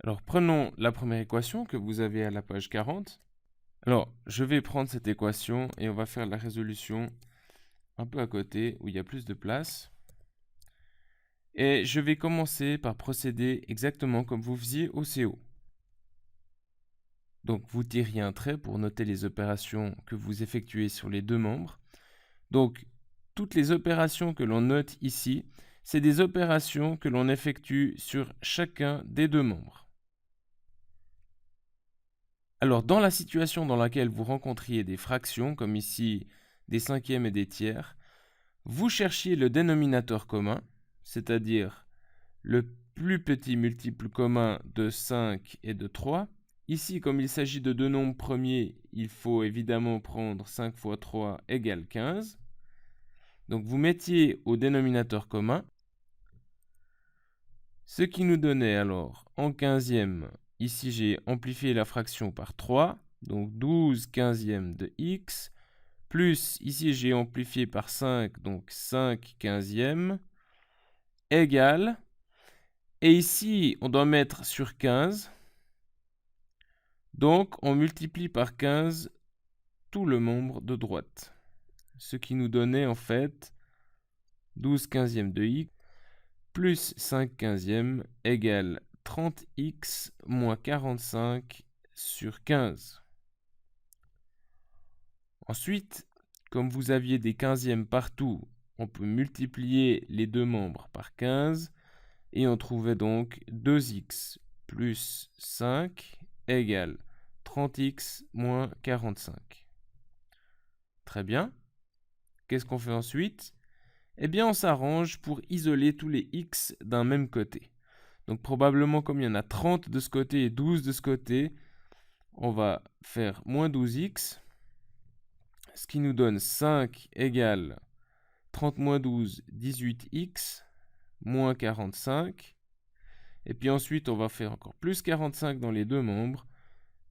Alors, prenons la première équation que vous avez à la page 40. Alors, je vais prendre cette équation et on va faire la résolution un peu à côté, où il y a plus de place. Et je vais commencer par procéder exactement comme vous faisiez au CO. Donc, vous tiriez un trait pour noter les opérations que vous effectuez sur les deux membres. Donc, toutes les opérations que l'on note ici, c'est des opérations que l'on effectue sur chacun des deux membres. Alors, dans la situation dans laquelle vous rencontriez des fractions, comme ici des cinquièmes et des tiers, vous cherchiez le dénominateur commun, c'est-à-dire le plus petit multiple commun de 5 et de 3. Ici, comme il s'agit de deux nombres premiers, il faut évidemment prendre 5 fois 3 égale 15. Donc vous mettiez au dénominateur commun, ce qui nous donnait alors en 15e, ici j'ai amplifié la fraction par 3, donc 12 quinzièmes de x, plus ici j'ai amplifié par 5, donc 5 quinzièmes, égale, et ici on doit mettre sur 15, donc on multiplie par 15 tout le membre de droite, ce qui nous donnait en fait 12 quinzièmes de x, plus 5 quinzièmes égale 30x moins 45 sur 15. Ensuite, comme vous aviez des quinzièmes partout, on peut multiplier les deux membres par 15 et on trouvait donc 2x plus 5 égale 30x moins 45. Très bien. Qu'est-ce qu'on fait ensuite? Eh bien, on s'arrange pour isoler tous les x d'un même côté. Donc probablement, comme il y en a 30 de ce côté et 12 de ce côté, on va faire moins 12x, ce qui nous donne 5 égale 30 moins 12, 18x, moins 45. Et puis ensuite, on va faire encore plus 45 dans les deux membres,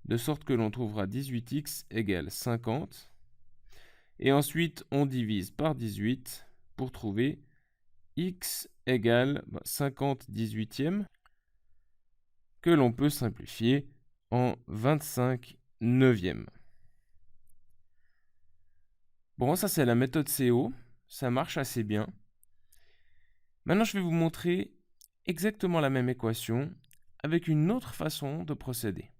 de sorte que l'on trouvera 18x égale 50. Et ensuite, on divise par 18 pour trouver x égale 50 18e, que l'on peut simplifier en 25 neuvième. Bon, ça c'est la méthode CO, ça marche assez bien. Maintenant, je vais vous montrer exactement la même équation avec une autre façon de procéder.